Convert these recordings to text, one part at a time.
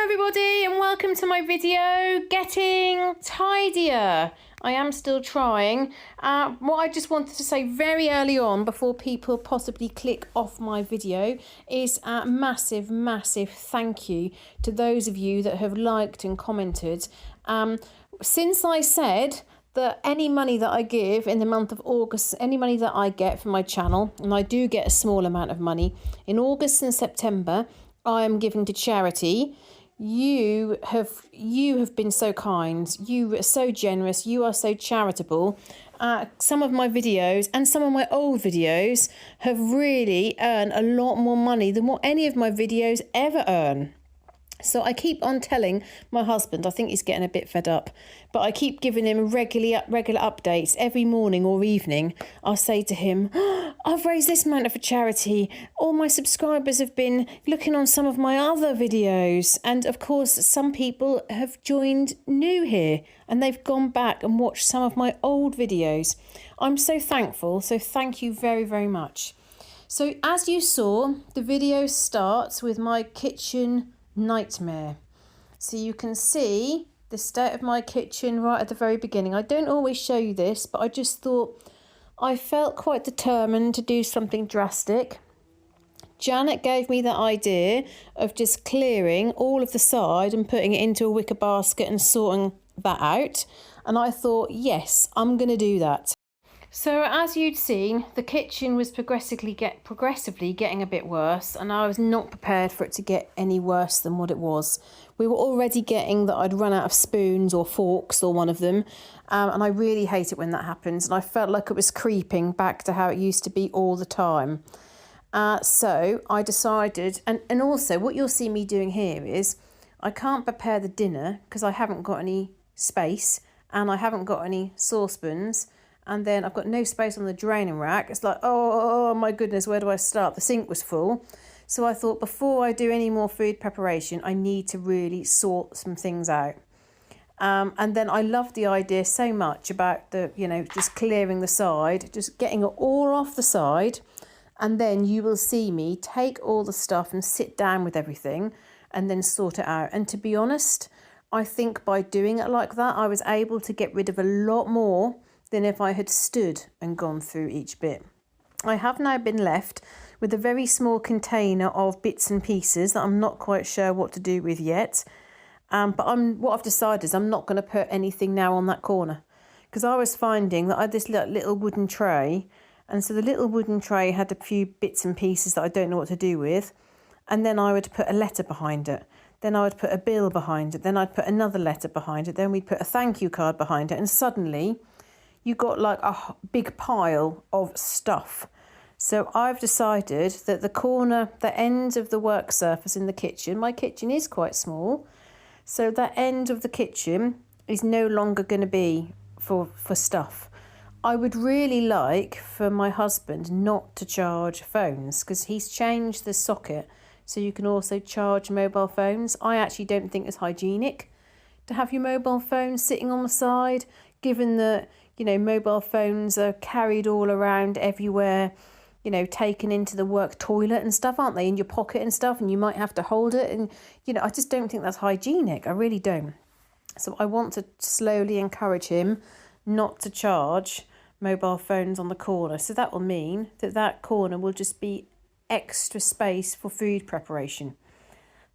everybody and welcome to my video, Getting Tidier. I am still trying. What I just wanted to say very early on before people possibly click off my video is a massive thank you to those of you that have liked and commented. Since I said that any money that I give in the month of August, any money that I get from my channel, and I do get a small amount of money, in August and September I am giving to charity. You have been so kind, you are so generous, you are so charitable. Some of my videos and some of my old videos have really earned a lot more money than what any of my videos ever earn. So I keep on telling my husband, I think he's getting a bit fed up, but I keep giving him regular updates every morning or evening. I'll say to him, I've raised this amount for charity. All my subscribers have been looking on some of my other videos. And of course, some people have joined new here and they've gone back and watched some of my old videos. I'm so thankful. So thank you very much. So as you saw, the video starts with my kitchen nightmare. So you can see the state of my kitchen right at the very beginning. I don't always show you this, but I just thought I felt quite determined to do something drastic. Janet gave me the idea of just clearing all of the side and putting it into a wicker basket and sorting that out. And I thought, yes, I'm going to do that. So as you'd seen, the kitchen was progressively getting a bit worse, and I was not prepared for it to get any worse than what it was. We were already getting that I'd run out of spoons or forks or one of them, and I really hate it when that happens, and I felt like it was creeping back to how it used to be all the time. So I decided, and also what you'll see me doing here is I can't prepare the dinner because I haven't got any space and I haven't got any saucepans. And then I've got no space on the draining rack. It's like, oh my goodness, where do I start? The sink was full. So I thought before I do any more food preparation, I need to really sort some things out. And then I love the idea so much about just clearing the side, just getting it all off the side. And then you will see me take all the stuff and sit down with everything and then sort it out. And to be honest, I think by doing it like that, I was able to get rid of a lot more than if I had stood and gone through each bit. I have now been left with a very small container of bits and pieces that I'm not quite sure what to do with yet. But what I've decided is I'm not going to put anything now on that corner, because I was finding that I had this little wooden tray, and so the little wooden tray had a few bits and pieces that I don't know what to do with, and then I would put a letter behind it. Then I would put a bill behind it. Then I'd put another letter behind it. Then we'd put a thank you card behind it, and suddenly you got like a big pile of stuff. So I've decided that the end of the work surface in the kitchen, my kitchen is quite small, so that end of the kitchen is no longer going to be for stuff. I would really like for my husband not to charge phones, because he's changed the socket so you can also charge mobile phones. I actually don't think it's hygienic to have your mobile phone sitting on the side, given that mobile phones are carried all around everywhere, taken into the work toilet and stuff, aren't they? In your pocket and stuff, and you might have to hold it. And, I just don't think that's hygienic. I really don't. So I want to slowly encourage him not to charge mobile phones on the corner. So that will mean that corner will just be extra space for food preparation.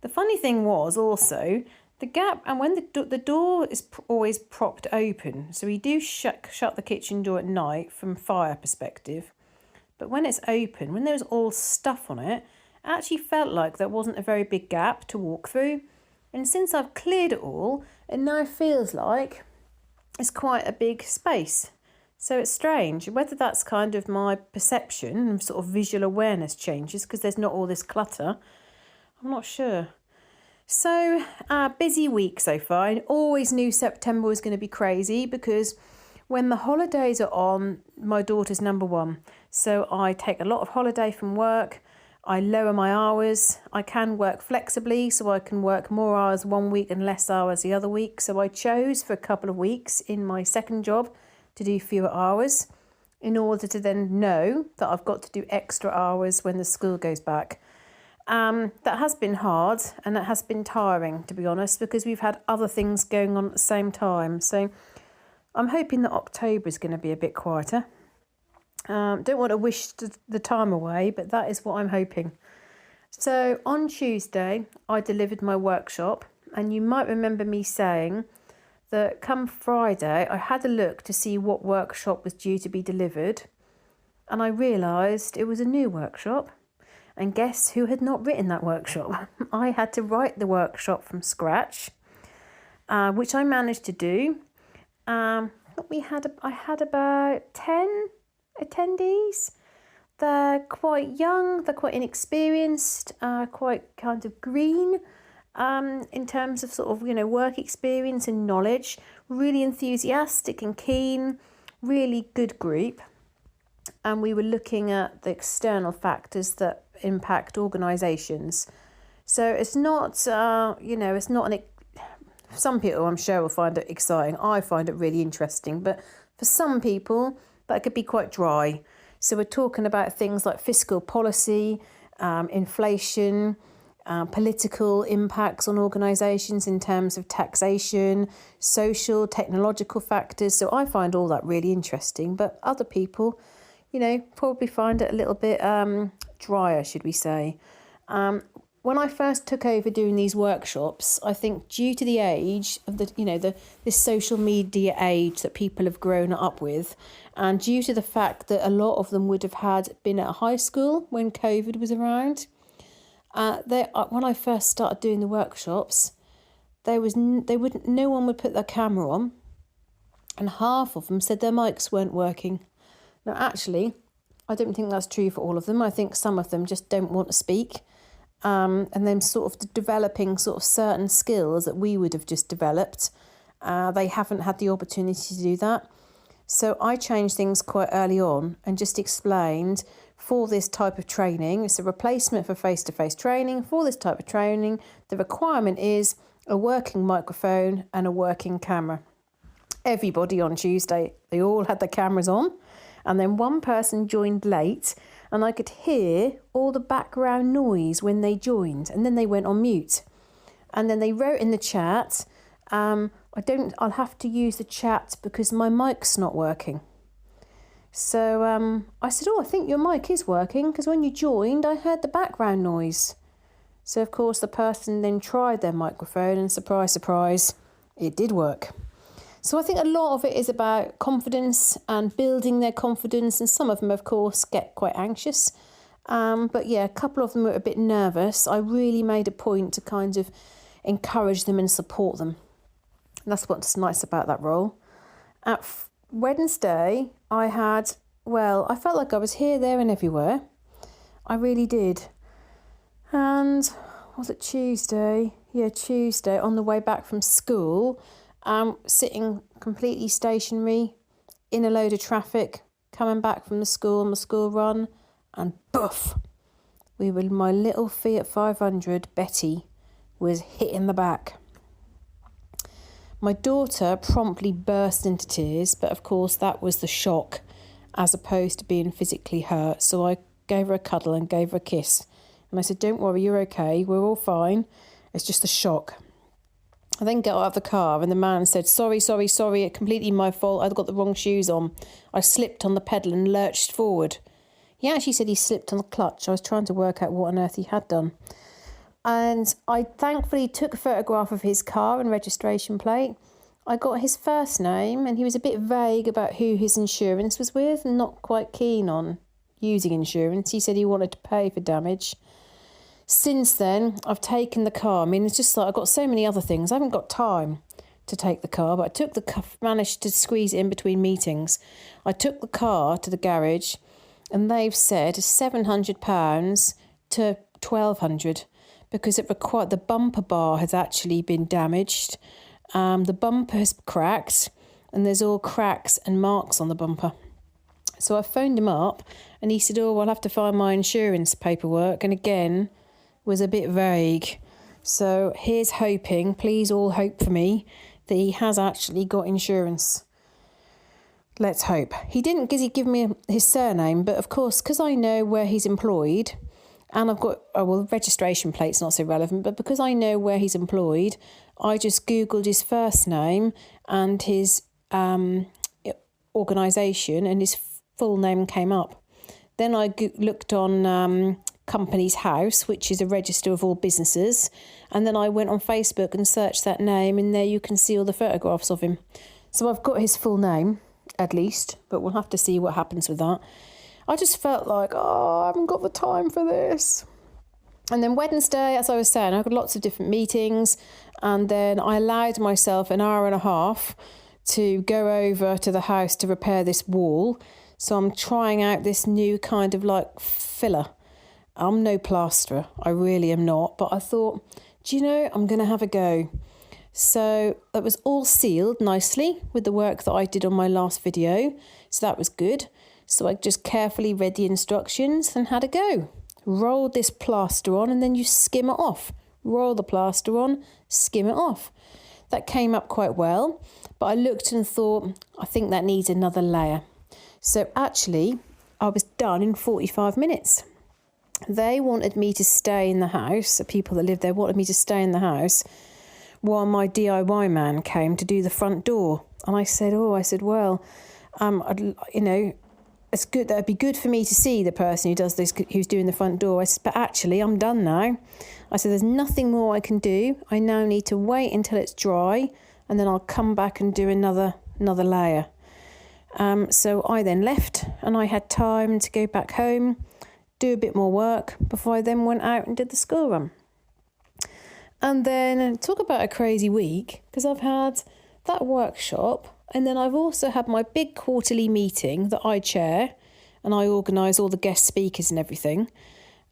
The funny thing was also the gap, and when the door is always propped open, so we do shut the kitchen door at night from fire perspective, but when it's open, when there's all stuff on it, it actually felt like there wasn't a very big gap to walk through. And since I've cleared it all, it now feels like it's quite a big space. So it's strange, whether that's kind of my perception and sort of visual awareness changes because there's not all this clutter. I'm not sure. So, busy week so far. I always knew September was going to be crazy because when the holidays are on, my daughter's number one. So I take a lot of holiday from work. I lower my hours. I can work flexibly, so I can work more hours one week and less hours the other week. So I chose for a couple of weeks in my second job to do fewer hours in order to then know that I've got to do extra hours when the school goes back. That has been hard and it has been tiring, to be honest, because we've had other things going on at the same time. So I'm hoping that October is going to be a bit quieter. Don't want to wish the time away, but that is what I'm hoping. So on Tuesday, I delivered my workshop, and you might remember me saying that come Friday, I had a look to see what workshop was due to be delivered, and I realised it was a new workshop. And guess who had not written that workshop? I had to write the workshop from scratch, which I managed to do. I had about 10 attendees. They're quite young, they're quite inexperienced, quite kind of green in terms of sort of, work experience and knowledge. Really enthusiastic and keen, really good group. And we were looking at the external factors that impact organisations. So it's not, it's not some people I'm sure will find it exciting. I find it really interesting. But for some people, that could be quite dry. So we're talking about things like fiscal policy, inflation, political impacts on organisations in terms of taxation, social, technological factors. So I find all that really interesting. But other people, probably find it a little bit drier, should we say. When I first took over doing these workshops, I think due to the age of this social media age that people have grown up with, and due to the fact that a lot of them would have been at high school when COVID was around, when I first started doing the workshops, no one would put their camera on, and half of them said their mics weren't working. Now, actually, I don't think that's true for all of them. I think some of them just don't want to speak. And then sort of developing sort of certain skills that we would have just developed. They haven't had the opportunity to do that. So I changed things quite early on and just explained for this type of training, it's a replacement for face-to-face training. For this type of training, the requirement is a working microphone and a working camera. Everybody on Tuesday, they all had their cameras on. And then one person joined late and I could hear all the background noise when they joined, and then they went on mute. And then they wrote in the chat, I'll have to use the chat because my mic's not working. So I said, I think your mic is working because when you joined, I heard the background noise. So of course the person then tried their microphone and surprise, surprise, it did work. So I think a lot of it is about confidence and building their confidence. And some of them, of course, get quite anxious. But yeah, a couple of them were a bit nervous. I really made a point to kind of encourage them and support them. And that's what's nice about that role. At Wednesday, I felt like I was here, there and everywhere. I really did. And was it Tuesday? Yeah, Tuesday, on the way back from school, sitting completely stationary in a load of traffic, coming back from the school run, and boof, my little Fiat 500, Betty, was hit in the back. My daughter promptly burst into tears, but of course that was the shock as opposed to being physically hurt. So I gave her a cuddle and gave her a kiss. And I said, don't worry, you're okay, we're all fine. It's just a shock. I then got out of the car and the man said, sorry, it's completely my fault. I've got the wrong shoes on. I slipped on the pedal and lurched forward. He actually said he slipped on the clutch. I was trying to work out what on earth he had done. And I thankfully took a photograph of his car and registration plate. I got his first name and he was a bit vague about who his insurance was with and not quite keen on using insurance. He said he wanted to pay for damage. Since then, I've taken the car. I mean, it's just like I've got so many other things. I haven't got time to take the car, but managed to squeeze it in between meetings. I took the car to the garage and they've said £700 to £1,200 because the bumper bar has actually been damaged. The bumper has cracked and there's all cracks and marks on the bumper. So I phoned him up and he said, I'll have to find my insurance paperwork. And again, was a bit vague. So here's hoping, please all hope for me, that he has actually got insurance. Let's hope. He didn't give me his surname, but of course, because I know where he's employed, And I've got, oh, well, registration plate's not so relevant, but because I know where he's employed, I just Googled his first name and his organisation, and his full name came up. Then I looked on Companies House, which is a register of all businesses, and then I went on Facebook and searched that name, and there you can see all the photographs of him. So I've got his full name, at least, but we'll have to see what happens with that. I just felt like, I haven't got the time for this. And then Wednesday, as I was saying, I got lots of different meetings, and then I allowed myself an hour and a half to go over to the house to repair this wall. So I'm trying out this new kind of like filler. I'm no plasterer, I really am not, but I thought, do you know, I'm going to have a go. So that was all sealed nicely with the work that I did on my last video. So that was good. So I just carefully read the instructions and had a go. Rolled this plaster on and then you skim it off. Roll the plaster on, skim it off. That came up quite well, but I looked and thought, I think that needs another layer. So actually, I was done in 45 minutes. They wanted me to stay in the house, the people that lived there wanted me to stay in the house while my DIY man came to do the front door. And I said, well, it's good. That'd be good for me to see the person who does this, who's doing the front door. I said, but actually, I'm done now. I said, there's nothing more I can do. I now need to wait until it's dry, and then I'll come back and do another layer. So I then left, and I had time to go back home, do a bit more work before I then went out and did the school run. And then talk about a crazy week, because I've had that workshop, and then I've also had my big quarterly meeting that I chair, and I organise all the guest speakers and everything.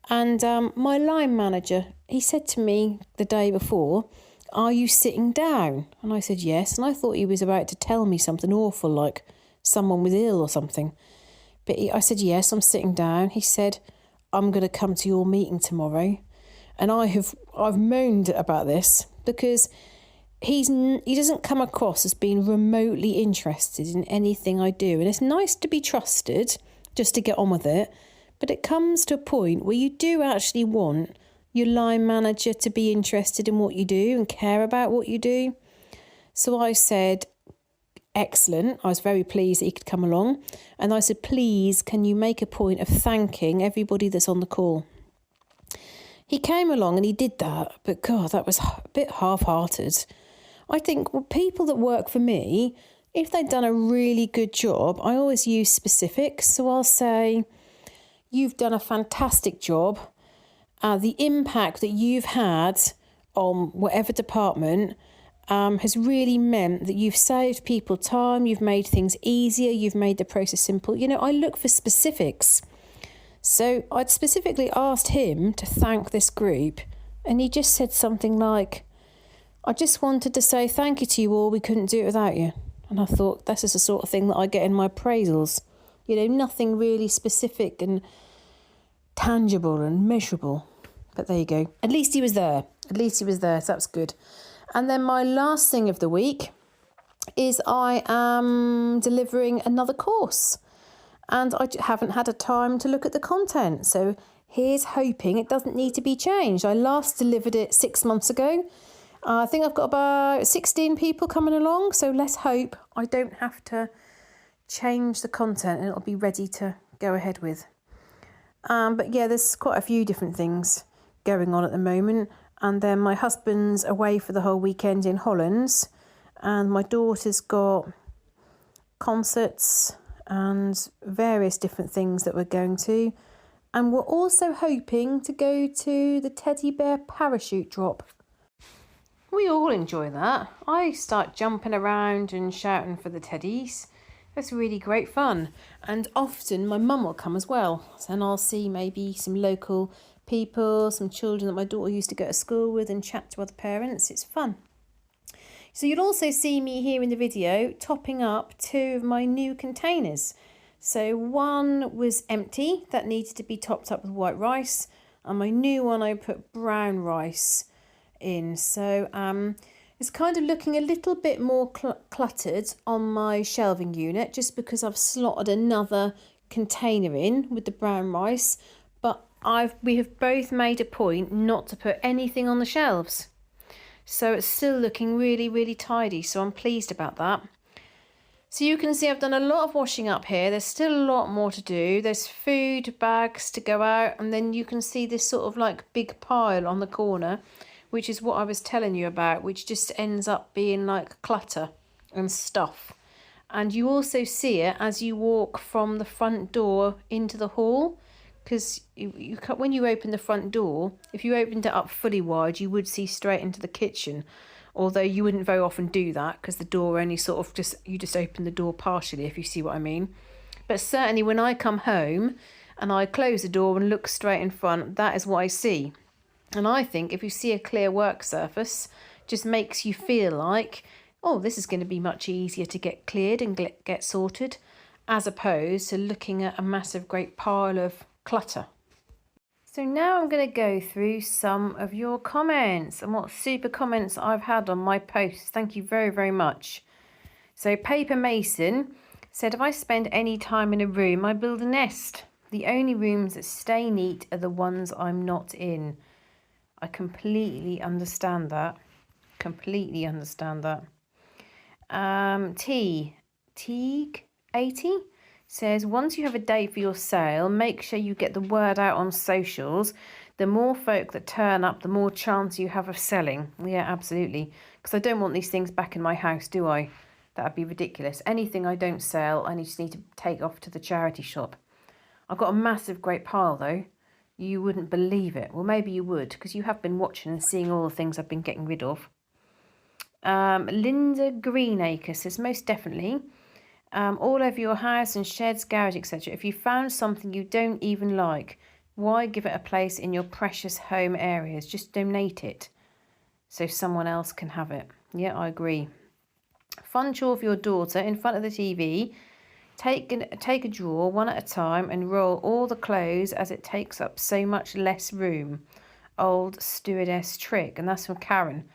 And my line manager, he said to me the day before, are you sitting down? And I said, yes. And I thought he was about to tell me something awful, like someone was ill or something. But I said, yes, I'm sitting down. He said, I'm going to come to your meeting tomorrow. And I've moaned about this because he doesn't come across as being remotely interested in anything I do. And it's nice to be trusted just to get on with it. But it comes to a point where you do actually want your line manager to be interested in what you do and care about what you do. So I said, excellent. I was very pleased that he could come along. And I said, please, can you make a point of thanking everybody that's on the call? He came along and he did that. But God, that was a bit half-hearted. I think people that work for me, if they've done a really good job, I always use specifics. So I'll say, you've done a fantastic job. The impact that you've had on whatever department has really meant that you've saved people time, you've made things easier, you've made the process simple. You know, I look for specifics. So I'd specifically asked him to thank this group, and he just said something like, I just wanted to say thank you to you all, we couldn't do it without you. And I thought, this is the sort of thing that I get in my appraisals. You know, nothing really specific and tangible and measurable. But there you go. At least he was there. So that's good. And then my last thing of the week is I am delivering another course. And I haven't had a time to look at the content. So here's hoping it doesn't need to be changed. I last delivered it 6 months ago. I think I've got about 16 people coming along. So let's hope I don't have to change the content and it'll be ready to go ahead with. But yeah, there's quite a few different things going on at the moment. And then my husband's away for the whole weekend in Holland. And my daughter's got concerts and various different things that we're going to. And we're also hoping to go to the teddy bear parachute drop. We all enjoy that. I start jumping around and shouting for the teddies. It's really great fun. And often my mum will come as well. And I'll see maybe some local people, some children that my daughter used to go to school with and chat to other parents. It's fun. So you'll also see me here in the video topping up 2 of my new containers. So one was empty, that needed to be topped up with white rice. And my new one I put brown rice in. So it's kind of looking a little bit more cluttered on my shelving unit just because I've slotted another container in with the brown rice. But we have both made a point not to put anything on the shelves. So it's still looking really, really tidy. So I'm pleased about that. So you can see I've done a lot of washing up here. There's still a lot more to do. There's food bags to go out. And then you can see this sort of like big pile on the corner, which is what I was telling you about, which just ends up being like clutter and stuff. And you also see it as you walk from the front door into the hall, because when you open the front door, if you opened it up fully wide, you would see straight into the kitchen. Although you wouldn't very often do that because the door only sort of you just open the door partially, if you see what I mean. But certainly when I come home and I close the door and look straight in front, that is what I see. And I think if you see a clear work surface, just makes you feel like, oh, this is going to be much easier to get cleared and get sorted, as opposed to looking at a massive great pile of clutter. So now I'm going to go through some of your comments and what super comments I've had on my posts. Thank you very, very much. So Paper Mason said, if I spend any time in a room, I build a nest. The only rooms that stay neat are the ones I'm not in. I completely understand that. Completely understand that. Teague 80 says, once you have a date for your sale, make sure you get the word out on socials. The more folk that turn up, the more chance you have of selling. Yeah, absolutely. Because I don't want these things back in my house, do I? That would be ridiculous. Anything I don't sell, I just need to take off to the charity shop. I've got a massive great pile though. You wouldn't believe it. Well, maybe you would, because you have been watching and seeing all the things I've been getting rid of. Linda Greenacre says, most definitely. All over your house and sheds, garage, etc. If you found something you don't even like, why give it a place in your precious home areas? Just donate it so someone else can have it. Yeah, I agree. Fun chore for your daughter in front of the TV. Take a drawer one at a time and roll all the clothes as it takes up so much less room. Old stewardess trick. And that's from Karen.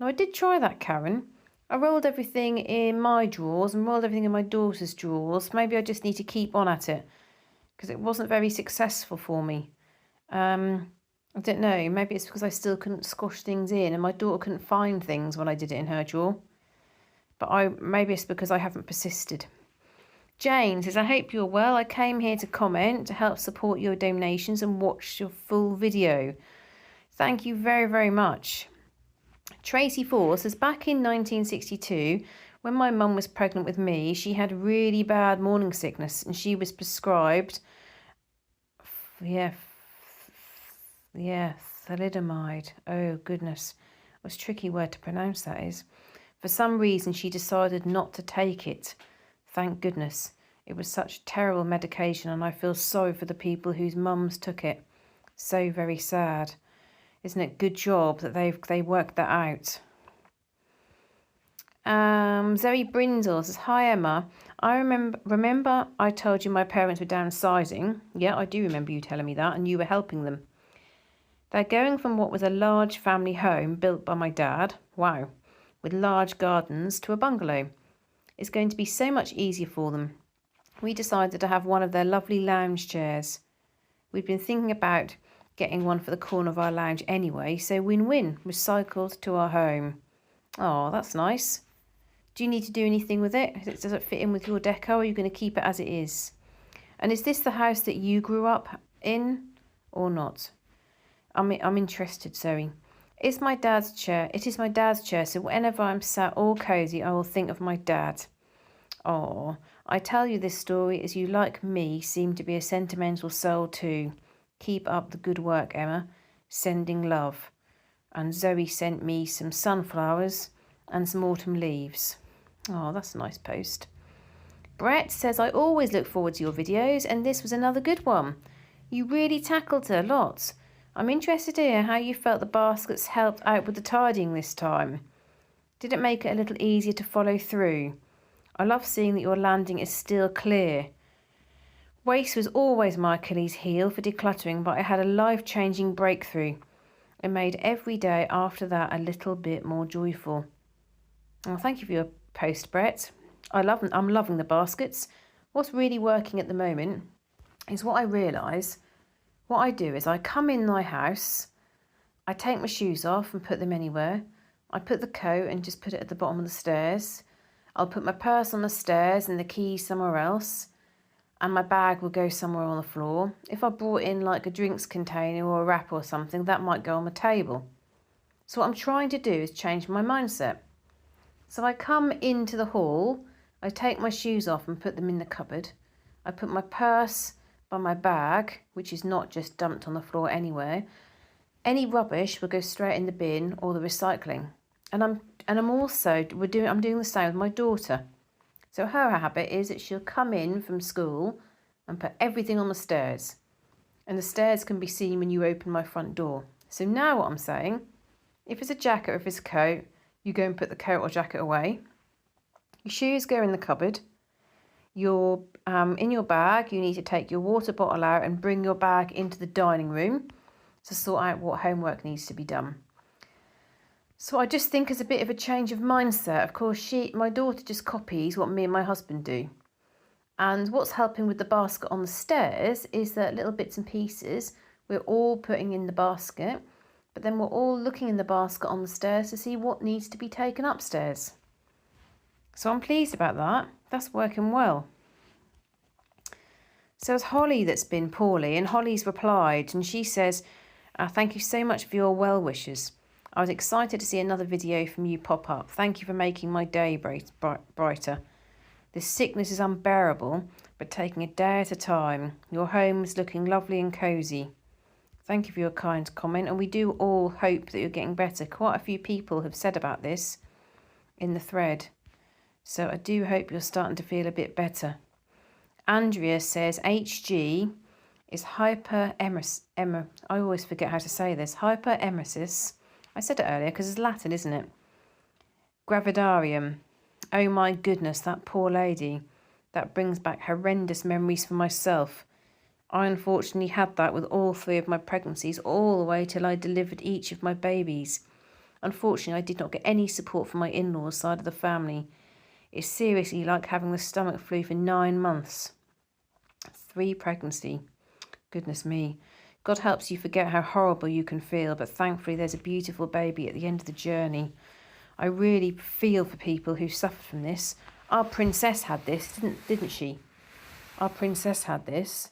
Now, I did try that, Karen. I rolled everything in my drawers and rolled everything in my daughter's drawers. Maybe I just need to keep on at it because it wasn't very successful for me. I don't know. Maybe it's because I still couldn't squash things in and my daughter couldn't find things when I did it in her drawer. But maybe it's because I haven't persisted. Jane says, I hope you're well. I came here to comment to help support your donations and watch your full video. Thank you very, very much. Tracy Force says, back in 1962, when my mum was pregnant with me, she had really bad morning sickness and she was prescribed, thalidomide. Oh, goodness. What a tricky word to pronounce that is. For some reason, she decided not to take it. Thank goodness. It was such terrible medication and I feel sorry for the people whose mums took it. So very sad. Isn't it? Good job that they worked that out. Zoe Brindle says, hi Emma. I remember I told you my parents were downsizing. Yeah, I do remember you telling me that, and you were helping them. They're going from what was a large family home built by my dad, wow, with large gardens, to a bungalow. It's going to be so much easier for them. We decided to have one of their lovely lounge chairs. We've been thinking about getting one for the corner of our lounge anyway, so win-win, recycled to our home. Oh, that's nice. Do you need to do anything with it? Does it fit in with your deco, or are you going to keep it as it is? And is this the house that you grew up in or not? I'm interested, Zoe. It's my dad's chair. It is my dad's chair, so whenever I'm sat all cosy, I will think of my dad. Oh, I tell you this story as you, like me, seem to be a sentimental soul too. Keep up the good work, Emma. Sending love. And Zoe sent me some sunflowers and some autumn leaves. Oh, that's a nice post. Brett says, I always look forward to your videos, and this was another good one. You really tackled a lot. I'm interested to hear how you felt the baskets helped out with the tidying this time. Did it make it a little easier to follow through? I love seeing that your landing is still clear. Waste was always my Achilles heel for decluttering, but I had a life-changing breakthrough. It made every day after that a little bit more joyful. Well, thank you for your post, Brett. I'm loving the baskets. What's really working at the moment is what I realise. what I do is I come in my house, I take my shoes off and put them anywhere. I put the coat and just put it at the bottom of the stairs. I'll put my purse on the stairs and the keys somewhere else, and my bag will go somewhere on the floor. If I brought in like a drinks container or a wrap or something, that might go on the table. So what I'm trying to do is change my mindset. So I come into the hall, I take my shoes off and put them in the cupboard. I put my purse by my bag, which is not just dumped on the floor anywhere. Any rubbish will go straight in the bin or the recycling. And I'm doing the same with my daughter. So her habit is that she'll come in from school and put everything on the stairs. And the stairs can be seen when you open my front door. So now what I'm saying, if it's a jacket or if it's a coat, you go and put the coat or jacket away. Your shoes go in the cupboard. In your bag, you need to take your water bottle out and bring your bag into the dining room to sort out what homework needs to be done. So I just think it's a bit of a change of mindset. Of course, my daughter just copies what me and my husband do. And what's helping with the basket on the stairs is that little bits and pieces we're all putting in the basket, but then we're all looking in the basket on the stairs to see what needs to be taken upstairs. So I'm pleased about that. That's working well. So it's Holly that's been poorly, and Holly's replied, and she says, thank you so much for your well wishes. I was excited to see another video from you pop up. Thank you for making my day brighter. This sickness is unbearable, but taking a day at a time. Your home is looking lovely and cosy. Thank you for your kind comment, and we do all hope that you're getting better. Quite a few people have said about this in the thread. So I do hope you're starting to feel a bit better. Andrea says HG is hyperemesis. I always forget how to say this. Hyperemesis. I said it earlier because it's Latin, isn't it? Gravidarium. Oh my goodness, that poor lady. That brings back horrendous memories for myself. I unfortunately had that with all 3 of my pregnancies, all the way till I delivered each of my babies. Unfortunately, I did not get any support from my in-laws' side of the family. It's seriously like having the stomach flu for 9 months. 3 pregnancy. Goodness me. God helps you forget how horrible you can feel, but thankfully there's a beautiful baby at the end of the journey. I really feel for people who suffer from this. Our princess had this, didn't she? Our princess had this,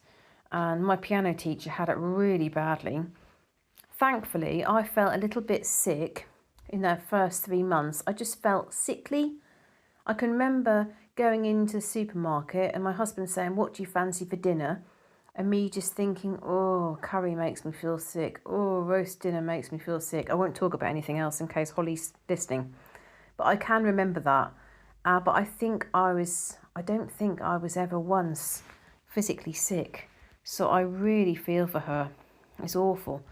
and my piano teacher had it really badly. Thankfully, I felt a little bit sick in the first 3 months. I just felt sickly. I can remember going into the supermarket and my husband saying, "What do you fancy for dinner?" And me just thinking, oh, curry makes me feel sick. Oh, roast dinner makes me feel sick. I won't talk about anything else in case Holly's listening. But I can remember that. But I don't think I was ever once physically sick. So I really feel for her. It's awful.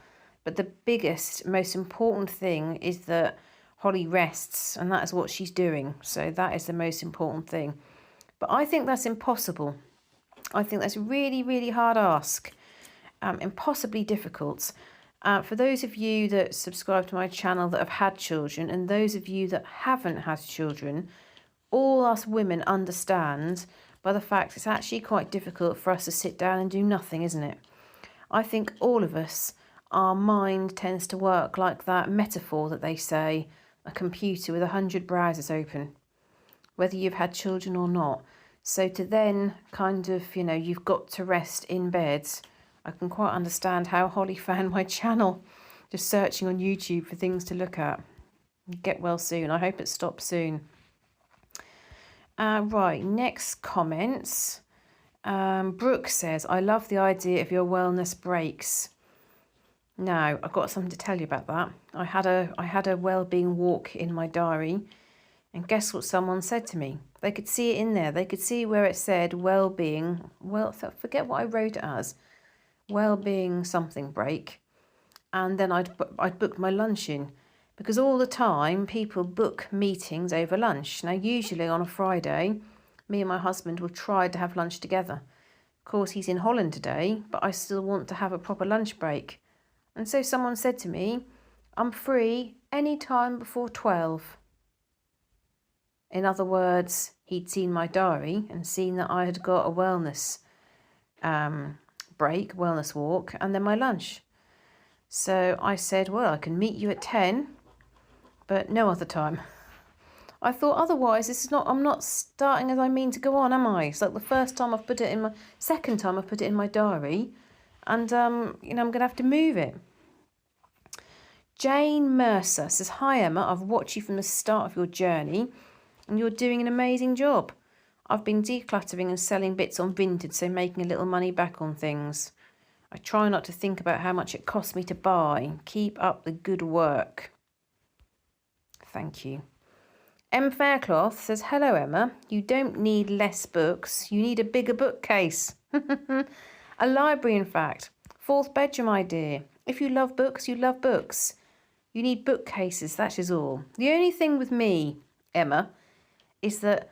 But the biggest, most important thing is that Holly rests, and that is what she's doing. So that is the most important thing. But I think that's impossible. I think that's a really, really hard ask. Impossibly difficult. For those of you that subscribe to my channel that have had children, and those of you that haven't had children, all us women understand by the fact it's actually quite difficult for us to sit down and do nothing, isn't it? I think all of us, our mind tends to work like that metaphor that they say, a computer with 100 browsers open, whether you've had children or not. So to then kind of, you've got to rest in bed, I can quite understand how Holly found my channel, just searching on YouTube for things to look at. Get well soon. I hope it stops soon. Right, next comments. Brooke says, I love the idea of your wellness breaks. Now, I've got something to tell you about that. I had a well-being walk in my diary, and guess what someone said to me? They could see it in there. They could see where it said well-being. Well, forget what I wrote it as. Well-being something break. And then I'd booked my lunch in, because all the time people book meetings over lunch. Now, usually on a Friday, me and my husband will try to have lunch together. Of course, he's in Holland today, but I still want to have a proper lunch break. And so someone said to me, I'm free any time before 12. In other words, he'd seen my diary and seen that I had got a wellness break, wellness walk, and then my lunch. So I said, well, I can meet you at 10, but no other time. I thought otherwise I'm not starting as I mean to go on, am I? It's like the second time I've put it in my diary, and I'm going to have to move it. Jane Mercer says, hi Emma, I've watched you from the start of your journey and you're doing an amazing job. I've been decluttering and selling bits on Vinted, so making a little money back on things. I try not to think about how much it costs me to buy. Keep up the good work. Thank you. M. Faircloth says, hello Emma, you don't need less books, you need a bigger bookcase. A library, in fact. Fourth bedroom idea. If you love books, you love books. You need bookcases, that is all. The only thing with me, Emma, is that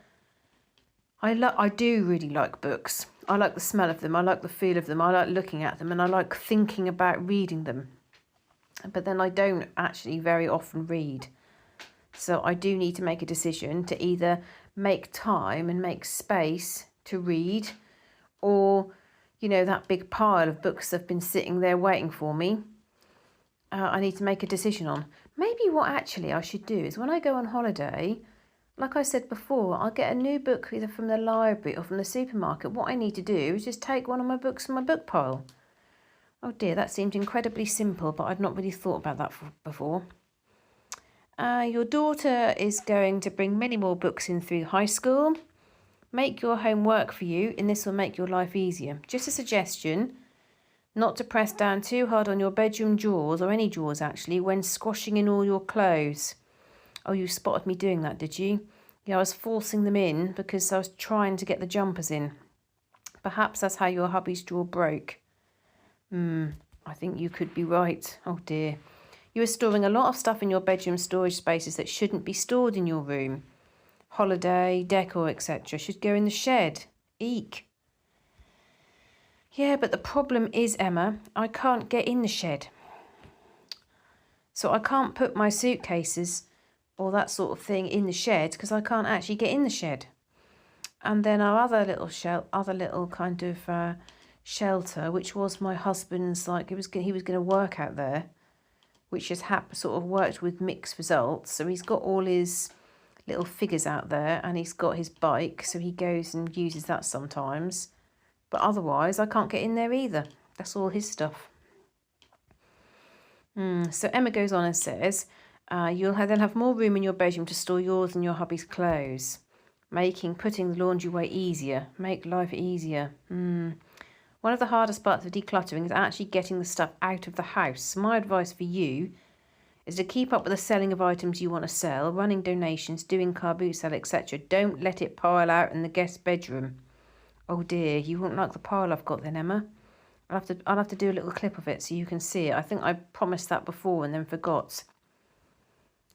I do really like books. I like the smell of them, I like the feel of them, I like looking at them, and I like thinking about reading them. But then I don't actually very often read. So I do need to make a decision to either make time and make space to read, or, that big pile of books that have been sitting there waiting for me. I need to make a decision on. Maybe what actually I should do is when I go on holiday, like I said before, I'll get a new book either from the library or from the supermarket. What I need to do is just take one of my books from my book pile. Oh dear, that seemed incredibly simple, but I'd not really thought about that before. Your daughter is going to bring many more books in through high school. Make your home work for you, and this will make your life easier. Just a suggestion. Not to press down too hard on your bedroom drawers, or any drawers actually, when squashing in all your clothes. Oh, you spotted me doing that, did you? Yeah, I was forcing them in because I was trying to get the jumpers in. Perhaps that's how your hubby's drawer broke. I think you could be right. Oh dear. You are storing a lot of stuff in your bedroom storage spaces that shouldn't be stored in your room. Holiday, decor, etc. should go in the shed. Eek. Yeah, but the problem is, Emma, I can't get in the shed. So I can't put my suitcases or that sort of thing in the shed because I can't actually get in the shed. And then our other little kind of shelter, which was my husband's, he was going to work out there, which has sort of worked with mixed results. So he's got all his little figures out there, and he's got his bike, so he goes and uses that sometimes. But otherwise, I can't get in there either. That's all his stuff. So Emma goes on and says, you'll then have more room in your bedroom to store yours and your hubby's clothes, putting the laundry away easier, make life easier. One of the hardest parts of decluttering is actually getting the stuff out of the house. So my advice for you is to keep up with the selling of items you want to sell, running donations, doing car boot sale, etc. Don't let it pile out in the guest bedroom. Oh dear, you won't like the pile I've got then, Emma. I'll have to do a little clip of it so you can see it. I think I promised that before and then forgot.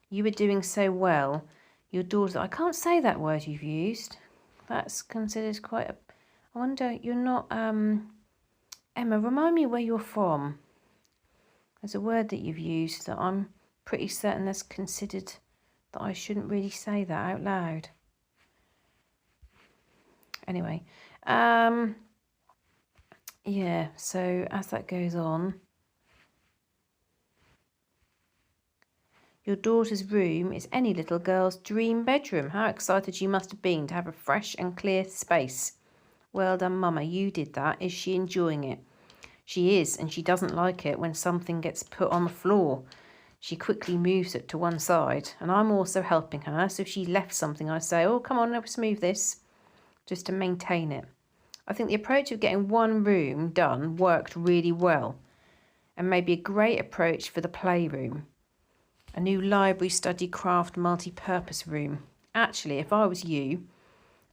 You were doing so well. Your daughter, I can't say that word you've used. That's considered quite a... I wonder, you're not... Emma, remind me where you're from. There's a word that you've used that I'm pretty certain that's considered that I shouldn't really say that out loud. Anyway, yeah, so as that goes on, your daughter's room is any little girl's dream bedroom. How excited you must have been to have a fresh and clear space. Well done, Mama, you did that. Is she enjoying it? She is, and she doesn't like it when something gets put on the floor. She quickly moves it to one side, and I'm also helping her, so if she left something, I say, oh, come on, let's move this, just to maintain it. I think the approach of getting one room done worked really well, and may be a great approach for the playroom. A new library, study, craft, multi-purpose room. Actually, if I was you,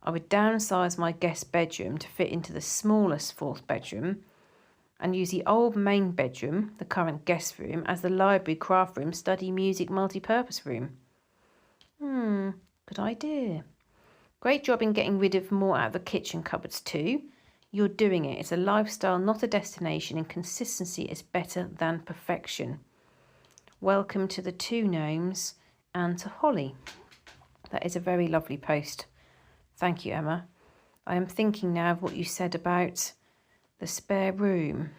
I would downsize my guest bedroom to fit into the smallest fourth bedroom and use the old main bedroom, the current guest room, as the library, craft room, study, music, multi-purpose room. Good idea. Great job in getting rid of more out of the kitchen cupboards too. You're doing it. It's a lifestyle, not a destination, and consistency is better than perfection. Welcome to the two gnomes and to Holly. That is a very lovely post. Thank you, Emma. I am thinking now of what you said about the spare room.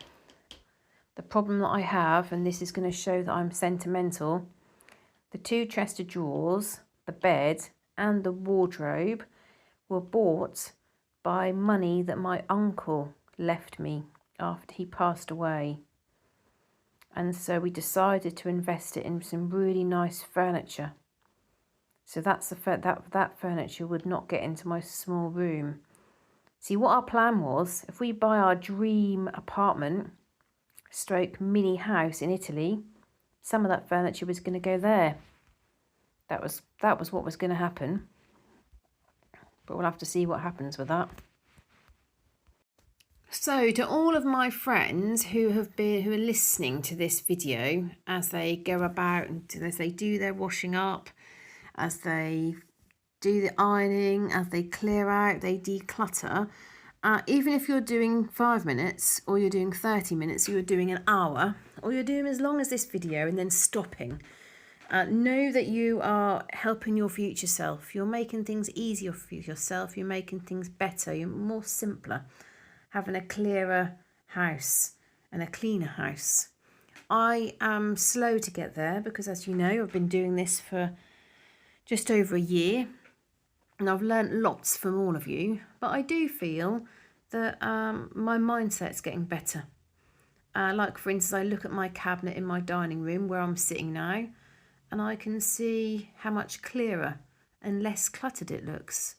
The problem that I have, and this is going to show that I'm sentimental, the 2 chest of drawers, the bed and the wardrobe were bought by money that my uncle left me after he passed away. And so we decided to invest it in some really nice furniture. So that's that furniture would not get into my small room. See, what our plan was, if we buy our dream apartment stroke mini house in Italy, some of that furniture was going to go there. That was what was going to happen. But we'll have to see what happens with that. So to all of my friends who are listening to this video as they go about and as they do their washing up, as they do the ironing, as they clear out, they declutter, even if you're doing 5 minutes or you're doing 30 minutes or you're doing an hour or you're doing as long as this video and then stopping, know that you are helping your future self. You're making things easier for yourself. You're making things better. You're more simpler, having a clearer house and a cleaner house. I am slow to get there because, as you know, I've been doing this for just over a year. And I've learnt lots from all of you, but I do feel that my mindset's getting better. Like, for instance, I look at my cabinet in my dining room where I'm sitting now, and I can see how much clearer and less cluttered it looks.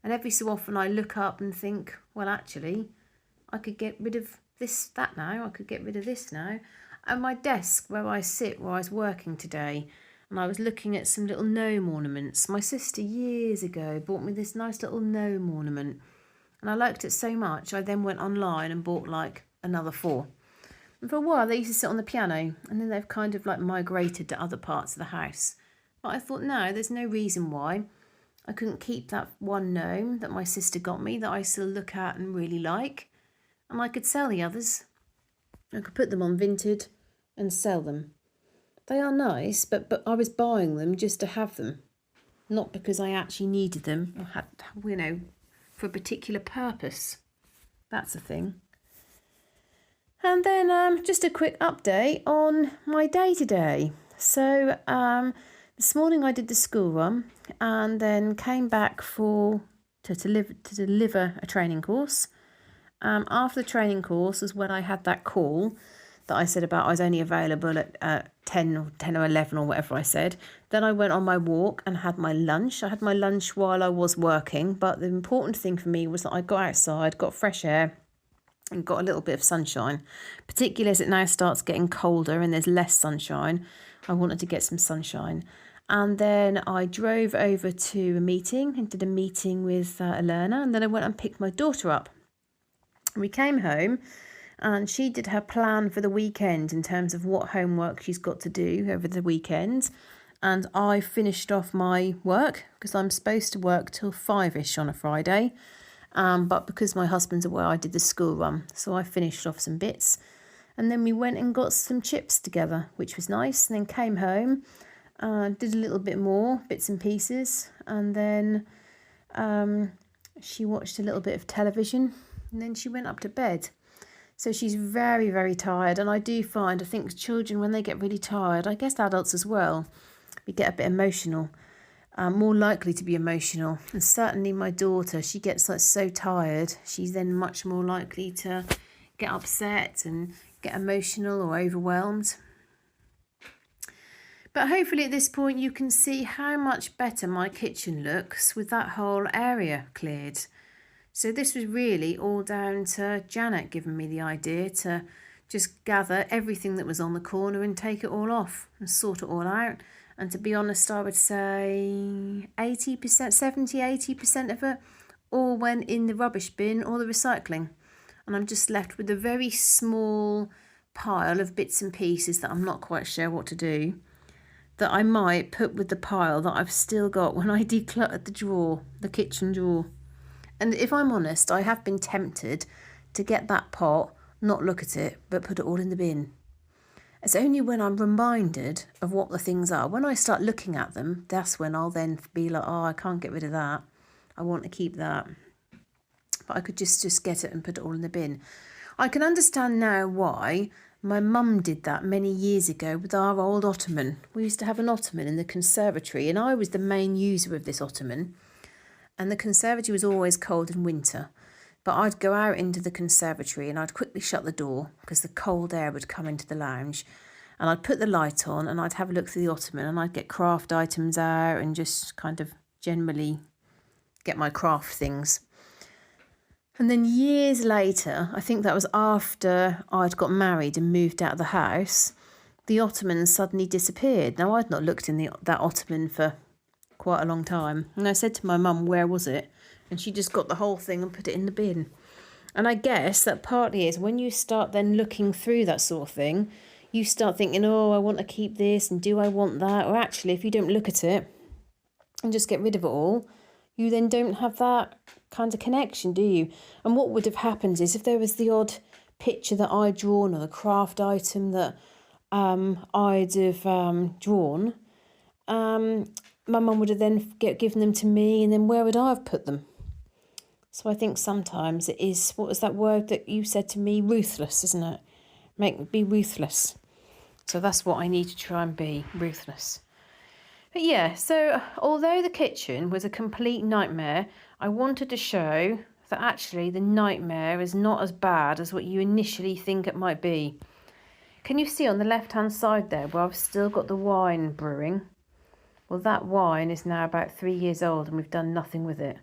And every so often I look up and think, well, actually, I could get rid of that now. I could get rid of this now. And my desk where I sit, where I was working today, and I was looking at some little gnome ornaments. My sister years ago bought me this nice little gnome ornament, and I liked it so much I then went online and bought like another 4. And for a while they used to sit on the piano, and then they've kind of like migrated to other parts of the house. But I thought, no, there's no reason why I couldn't keep that one gnome that my sister got me that I still look at and really like, and I could sell the others. I could put them on Vinted and sell them. They are nice, but I was buying them just to have them, not because I actually needed them or had, for a particular purpose. That's the thing. And then just a quick update on my day-to-day. So this morning I did the school run and then came back to deliver a training course. After the training course was when I had that call that I said about I was only available at 10 or 11 or whatever I said. Then I went on my walk and had my lunch. I had my lunch while I was working, but the important thing for me was that I got outside, got fresh air and got a little bit of sunshine. Particularly as it now starts getting colder and there's less sunshine, I wanted to get some sunshine. And then I drove over to a meeting and did a meeting with a learner, and then I went and picked my daughter up. We came home and she did her plan for the weekend in terms of what homework she's got to do over the weekend. And I finished off my work because I'm supposed to work till 5ish on a Friday. But because my husband's away, I did the school run. So I finished off some bits. And then we went and got some chips together, which was nice. And then came home, did a little bit more, bits and pieces. And then she watched a little bit of television. And then she went up to bed. So she's very, very tired. And I think children, when they get really tired, I guess adults as well, we get a bit emotional, more likely to be emotional. And certainly my daughter, she gets like so tired. She's then much more likely to get upset and get emotional or overwhelmed. But hopefully at this point you can see how much better my kitchen looks with that whole area cleared. So this was really all down to Janet giving me the idea to just gather everything that was on the corner and take it all off and sort it all out. And to be honest, I would say 80%, 70-80% of it all went in the rubbish bin or the recycling. And I'm just left with a very small pile of bits and pieces that I'm not quite sure what to do, that I might put with the pile that I've still got when I decluttered the kitchen drawer. And if I'm honest, I have been tempted to get that pot, not look at it, but put it all in the bin. It's only when I'm reminded of what the things are, when I start looking at them, that's when I'll then be like, oh, I can't get rid of that. I want to keep that. But I could just get it and put it all in the bin. I can understand now why my mum did that many years ago with our old ottoman. We used to have an ottoman in the conservatory, and I was the main user of this ottoman. And the conservatory was always cold in winter. But I'd go out into the conservatory and I'd quickly shut the door because the cold air would come into the lounge. And I'd put the light on and I'd have a look through the ottoman and I'd get craft items out and just kind of generally get my craft things. And then years later, I think that was after I'd got married and moved out of the house, the ottoman suddenly disappeared. Now, I'd not looked in that ottoman for quite a long time. And I said to my mum, where was it? And she just got the whole thing and put it in the bin. And I guess that partly is when you start then looking through that sort of thing, you start thinking, oh, I want to keep this and do I want that? Or actually, if you don't look at it and just get rid of it all, you then don't have that kind of connection, do you? And what would have happened is if there was the odd picture that I'd drawn or the craft item that I'd have drawn, my mum would have then given them to me, and then where would I have put them? So I think sometimes it is, what was that word that you said to me? Ruthless, isn't it? Be ruthless. So that's what I need to try and be, ruthless. But yeah, so although the kitchen was a complete nightmare, I wanted to show that actually the nightmare is not as bad as what you initially think it might be. Can you see on the left-hand side there where I've still got the wine brewing? Well, that wine is now about 3 years old and we've done nothing with it.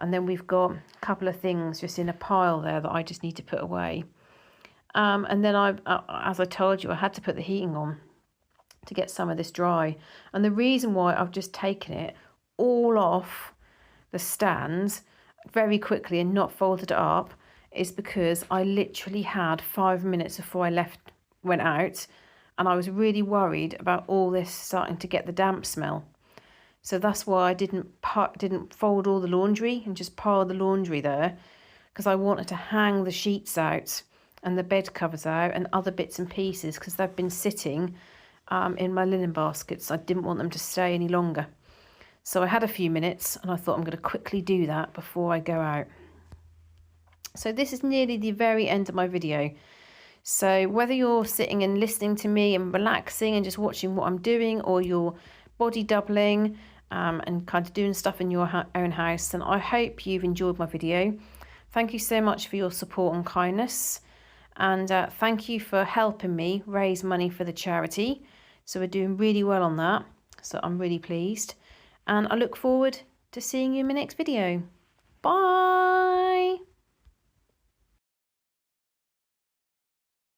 And then we've got a couple of things just in a pile there that I just need to put away. And then as I told you, I had to put the heating on to get some of this dry. And the reason why I've just taken it all off the stands very quickly and not folded it up is because I literally had 5 minutes before I went out, and I was really worried about all this starting to get the damp smell. So that's why I didn't fold all the laundry and just pile the laundry there, because I wanted to hang the sheets out and the bed covers out and other bits and pieces because they've been sitting in my linen baskets. I didn't want them to stay any longer. So I had a few minutes and I thought I'm going to quickly do that before I go out. So this is nearly the very end of my video. So whether you're sitting and listening to me and relaxing and just watching what I'm doing, or you're body doubling and kind of doing stuff in your own house, then I hope you've enjoyed my video. Thank you so much for your support and kindness. And thank you for helping me raise money for the charity. So we're doing really well on that. So I'm really pleased. And I look forward to seeing you in my next video. Bye.